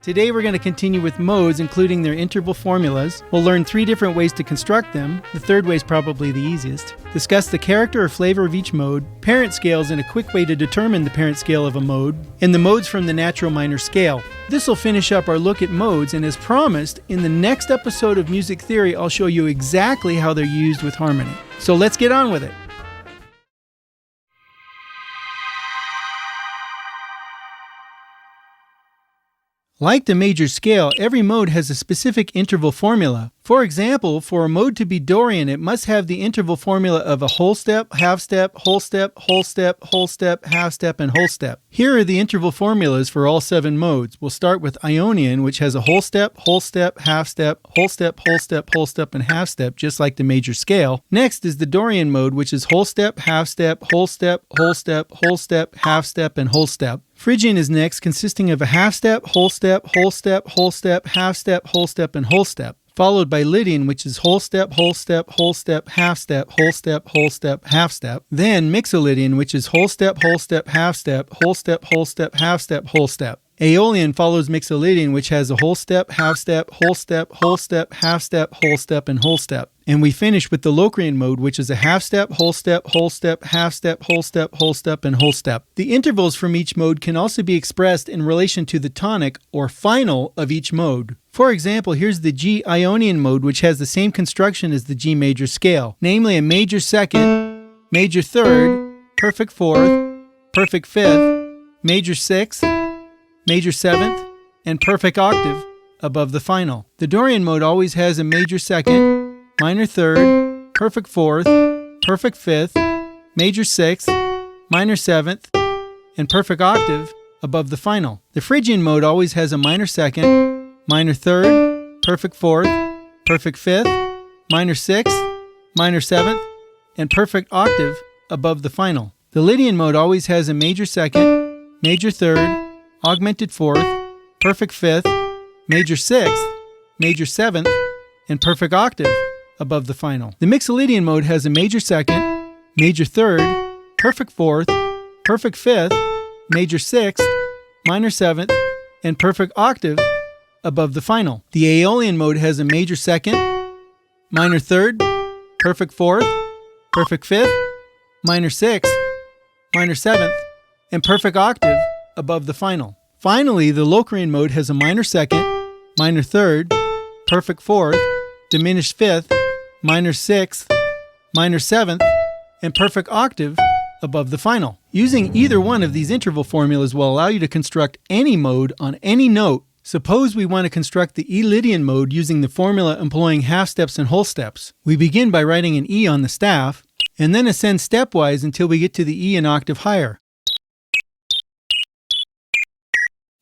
Today we're going to continue with modes, including their interval formulas. We'll learn 3 different ways to construct them. The third way is probably the easiest. Discuss the character or flavor of each mode, parent scales and a quick way to determine the parent scale of a mode, and the modes from the natural minor scale. This will finish up our look at modes, and as promised, in the next episode of Music Theory, I'll show you exactly how they're used with harmony. So let's get on with it. Like the major scale, every mode has a specific interval formula. For example, for a mode to be Dorian, it must have the interval formula of a whole step, half step, whole step, whole step, whole step, half step, and whole step. Here are the interval formulas for all 7 modes. We'll start with Ionian, which has a whole step, half step, whole step, whole step, whole step, and half step, just like the major scale. Next is the Dorian mode, which is whole step, half step, whole step, whole step, whole step, half step, and whole step. Phrygian is next, consisting of a half step, whole step, whole step, whole step, half step, whole step, and whole step. Followed by Lydian, which is whole step, half step, whole step, half step, half step. Then Mixolydian, which is whole step, half step, whole step, half step, whole step. Aeolian follows Mixolydian, which has a whole step, half step, half step, half step, whole step, and whole step. And we finish with the Locrian mode, which is a half step, half step, half step, whole step, and whole step. The intervals from each mode can also be expressed in relation to the tonic or final of each mode. For example, here's the G Ionian mode, which has the same construction as the G major scale, namely a major second, major third, perfect fourth, perfect fifth, major sixth, major seventh, and perfect octave above the final. The Dorian mode always has a major second, minor third, perfect fourth, perfect fifth, major sixth, minor seventh, and perfect octave above the final. The Phrygian mode always has a minor second, minor third, perfect fourth, perfect fifth, minor sixth, minor seventh, and perfect octave above the final. The Lydian mode always has a major second, major third, augmented fourth, perfect fifth, major sixth, major seventh, and perfect octave above the final. The Mixolydian mode has a major second, major third, perfect fourth, perfect fifth, major sixth, minor seventh, and perfect octave above the final. The Aeolian mode has a major second, minor third, perfect fourth, perfect fifth, minor sixth, minor seventh, and perfect octave above the final. Finally, the Locrian mode has a minor second, minor third, perfect fourth, diminished fifth, minor sixth, minor seventh, and perfect octave above the final. Using either one of these interval formulas will allow you to construct any mode on any note. Suppose we want to construct the E-Lydian mode using the formula employing half steps and whole steps. We begin by writing an E on the staff, and then ascend stepwise until we get to the E an octave higher.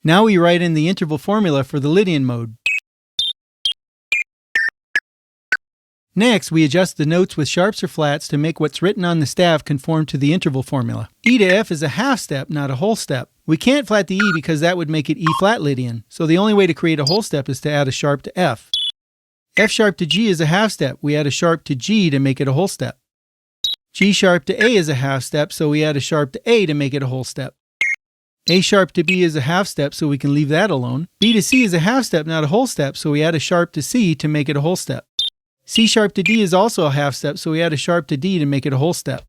Now we write in the interval formula for the Lydian mode. Next, we adjust the notes with sharps or flats to make what's written on the staff conform to the interval formula. E to F is a half step, not a whole step. We can't flat the E because that would make it E flat Lydian, so the only way to create a whole step is to add a sharp to F. F sharp to G is a half step. We add a sharp to G to make it a whole step. G sharp to A is a half step, so we add a sharp to A to make it a whole step. A sharp to B is a half step, so we can leave that alone. B to C is a half step, not a whole step, so we add a sharp to C to make it a whole step. C sharp to D is also a half step, so we add a sharp to D to make it a whole step.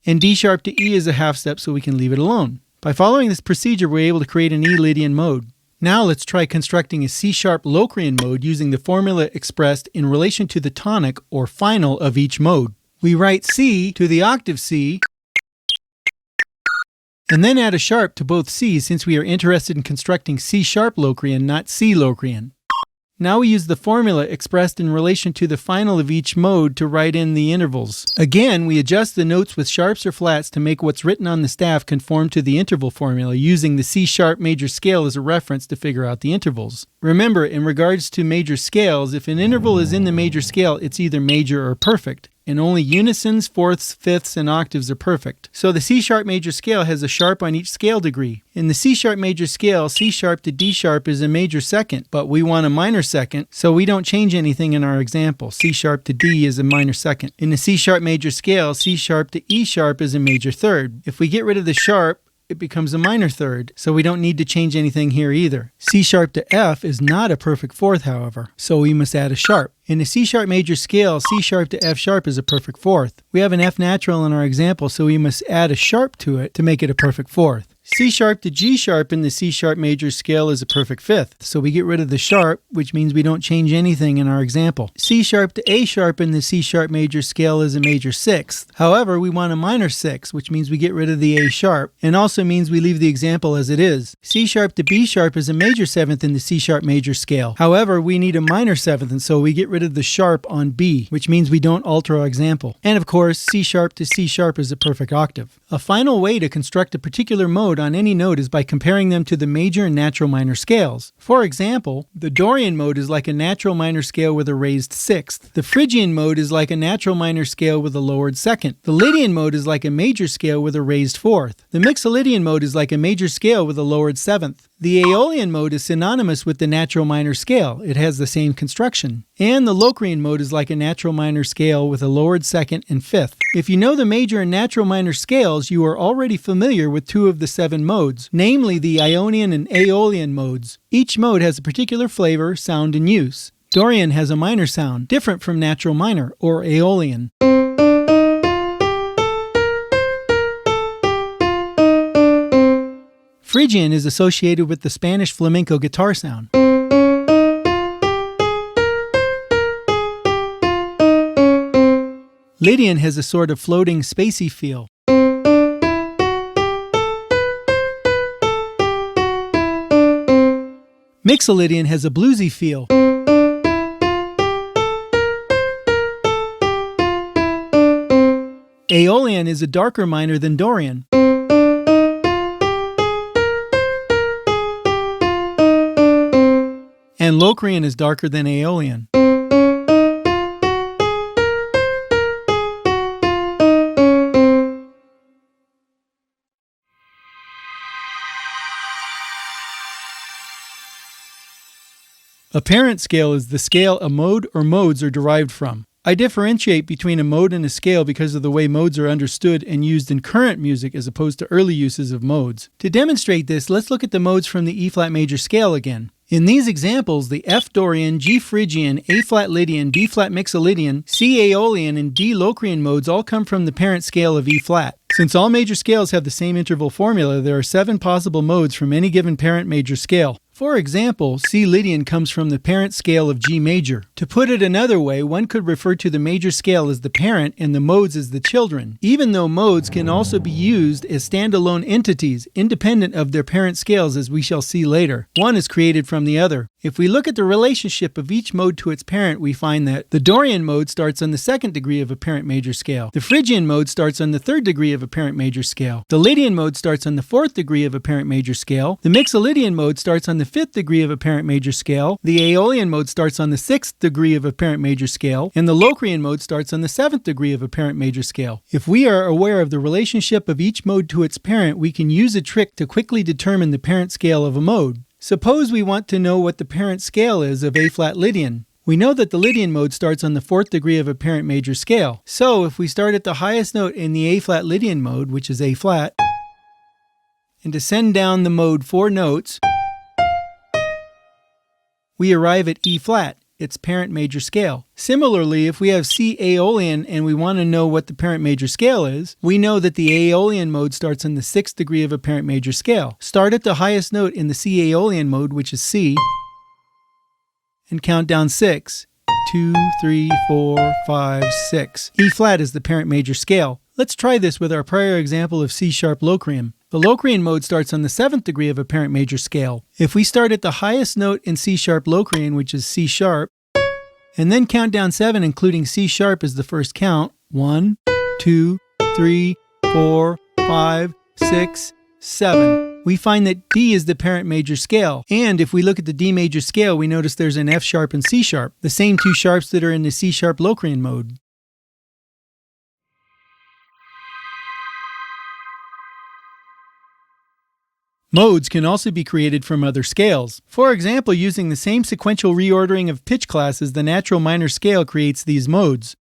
And D sharp to E is a half step, so we can leave it alone. By following this procedure, we're able to create an E-Lydian mode. Now let's try constructing a C-sharp Locrian mode using the formula expressed in relation to the tonic or final of each mode. We write C to the octave C, and then add a sharp to both C's since we are interested in constructing C-sharp Locrian, not C Locrian. Now we use the formula expressed in relation to the final of each mode to write in the intervals. Again, we adjust the notes with sharps or flats to make what's written on the staff conform to the interval formula, using the C-sharp major scale as a reference to figure out the intervals. Remember, in regards to major scales, if an interval is in the major scale, it's either major or perfect. And only unisons, fourths, fifths, and octaves are perfect. So the C-sharp major scale has a sharp on each scale degree. In the C-sharp major scale, C sharp to D sharp is a major second, but we want a minor second, so we don't change anything in our example. C sharp to D is a minor second. In the C-sharp major scale, C sharp to E sharp is a major third. If we get rid of the sharp, it becomes a minor third, so we don't need to change anything here either. C sharp to F is not a perfect fourth, however, so we must add a sharp. In a C sharp major scale, C sharp to F sharp is a perfect fourth. We have an F natural in our example, so we must add a sharp to it to make it a perfect fourth. C sharp to G sharp in the C sharp major scale is a perfect fifth, so we get rid of the sharp, which means we don't change anything in our example. C sharp to A sharp in the C sharp major scale is a major sixth. However, we want a minor sixth, which means we get rid of the A sharp, and also means we leave the example as it is. C sharp to B sharp is a major seventh in the C sharp major scale. However, we need a minor seventh, and so we get rid of the sharp on B, which means we don't alter our example. And of course, C sharp to C sharp is a perfect octave. A final way to construct a particular mode on any note is by comparing them to the major and natural minor scales. For example, the Dorian mode is like a natural minor scale with a raised sixth. The Phrygian mode is like a natural minor scale with a lowered second. The Lydian mode is like a major scale with a raised fourth. The Mixolydian mode is like a major scale with a lowered seventh. The Aeolian mode is synonymous with the natural minor scale. It has the same construction. And the Locrian mode is like a natural minor scale with a lowered second and fifth. If you know the major and natural minor scales, you are already familiar with two of the 7 modes, namely the Ionian and Aeolian modes. Each mode has a particular flavor, sound, and use. Dorian has a minor sound, different from natural minor or Aeolian. Phrygian is associated with the Spanish flamenco guitar sound. Lydian has a sort of floating, spacey feel. Mixolydian has a bluesy feel. Aeolian is a darker minor than Dorian. And Locrian is darker than Aeolian. A parent scale is the scale a mode or modes are derived from. I differentiate between a mode and a scale because of the way modes are understood and used in current music as opposed to early uses of modes. To demonstrate this, let's look at the modes from the E-flat major scale again. In these examples, the F Dorian, G Phrygian, A-flat Lydian, B-flat Mixolydian, C Aeolian, and D Locrian modes all come from the parent scale of E-flat. Since all major scales have the same interval formula, there are 7 possible modes from any given parent major scale. For example, C Lydian comes from the parent scale of G major. To put it another way, one could refer to the major scale as the parent and the modes as the children, even though modes can also be used as standalone entities, independent of their parent scales, as we shall see later. One is created from the other. If we look at the relationship of each mode to its parent, we find that the Dorian mode starts on the 2nd degree of a parent major scale. The Phrygian mode starts on the 3rd degree of a parent major scale. The Lydian mode starts on the 4th degree of a parent major scale. The Mixolydian mode starts on the 5th degree of a parent major scale. The Aeolian mode starts on the 6th degree of a parent major scale. And the Locrian mode starts on the 7th degree of a parent major scale. If we are aware of the relationship of each mode to its parent, we can use a trick to quickly determine the parent scale of a mode. Suppose we want to know what the parent scale is of A-flat Lydian. We know that the Lydian mode starts on the 4th degree of a parent major scale. So if we start at the highest note in the A-flat Lydian mode, which is A-flat, and descend down the mode 4 notes, we arrive at E-flat, its parent major scale. Similarly, if we have C Aeolian and we want to know what the parent major scale is, we know that the Aeolian mode starts on the 6th degree of a parent major scale. Start at the highest note in the C Aeolian mode, which is C, and count down 6. 2, 3, 4, 5, 6. E-flat is the parent major scale. Let's try this with our prior example of C-sharp Locrian. The Locrian mode starts on the 7th degree of a parent major scale. If we start at the highest note in C-sharp Locrian, which is C-sharp, and then count down 7, including C-sharp as the first count, 1, 2, 3, 4, 5, 6, 7. We find that D is the parent major scale. And if we look at the D major scale, we notice there's an F sharp and C sharp, the same 2 sharps that are in the C sharp Locrian mode. Modes can also be created from other scales. For example, using the same sequential reordering of pitch classes, the natural minor scale creates these modes.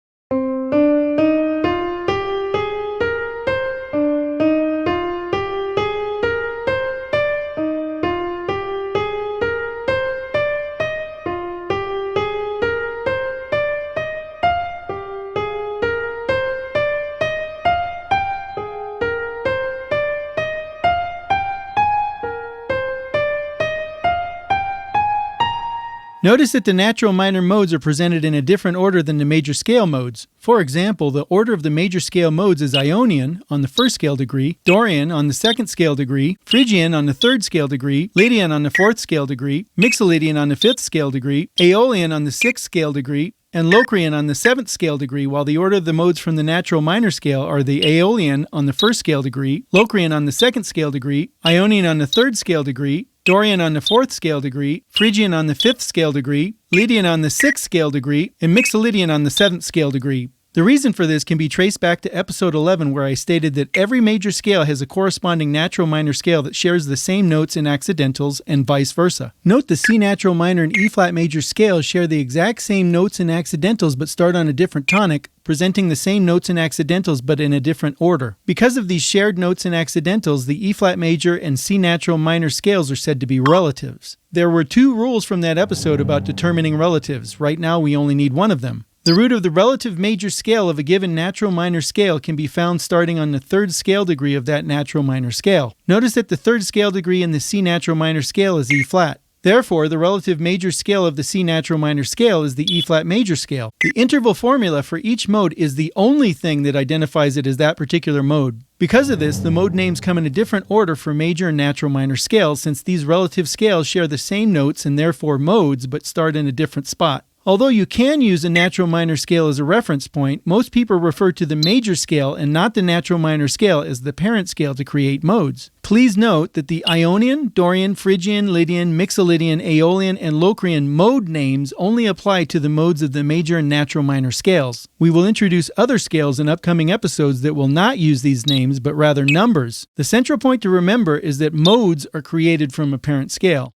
Notice that the natural minor modes are presented in a different order than the major scale modes. For example, the order of the major scale modes is Ionian on the first scale degree, Dorian on the second scale degree, Phrygian on the third scale degree, Lydian on the fourth scale degree, Mixolydian on the fifth scale degree, Aeolian on the sixth scale degree, and Locrian on the seventh scale degree, while the order of the modes from the natural minor scale are the Aeolian on the first scale degree, Locrian on the second scale degree, Ionian on the third scale degree, Dorian on the fourth scale degree, Phrygian on the fifth scale degree, Lydian on the sixth scale degree, and Mixolydian on the seventh scale degree. The reason for this can be traced back to episode 11, where I stated that every major scale has a corresponding natural minor scale that shares the same notes and accidentals, and vice versa. Note the C natural minor and E flat major scales share the exact same notes and accidentals but start on a different tonic, presenting the same notes and accidentals but in a different order. Because of these shared notes and accidentals, the E flat major and C natural minor scales are said to be relatives. There were 2 rules from that episode about determining relatives. Right now we only need one of them. The root of the relative major scale of a given natural minor scale can be found starting on the third scale degree of that natural minor scale. Notice that the third scale degree in the C natural minor scale is E flat. Therefore, the relative major scale of the C natural minor scale is the E flat major scale. The interval formula for each mode is the only thing that identifies it as that particular mode. Because of this, the mode names come in a different order for major and natural minor scales, since these relative scales share the same notes and therefore modes but start in a different spot. Although you can use a natural minor scale as a reference point, most people refer to the major scale and not the natural minor scale as the parent scale to create modes. Please note that the Ionian, Dorian, Phrygian, Lydian, Mixolydian, Aeolian, and Locrian mode names only apply to the modes of the major and natural minor scales. We will introduce other scales in upcoming episodes that will not use these names but rather numbers. The central point to remember is that modes are created from a parent scale.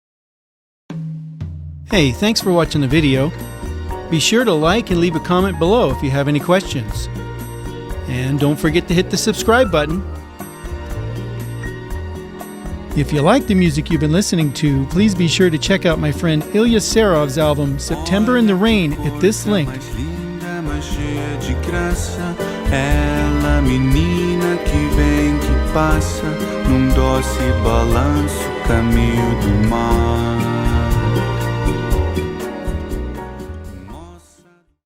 Hey, thanks for watching the video. Be sure to like and leave a comment below if you have any questions. And don't forget to hit the subscribe button. If you like the music you've been listening to, please be sure to check out my friend Ilya Serov's album September in the Rain at this link. Ela, menina que vem, que passa, num doce balanço, caminho do mar.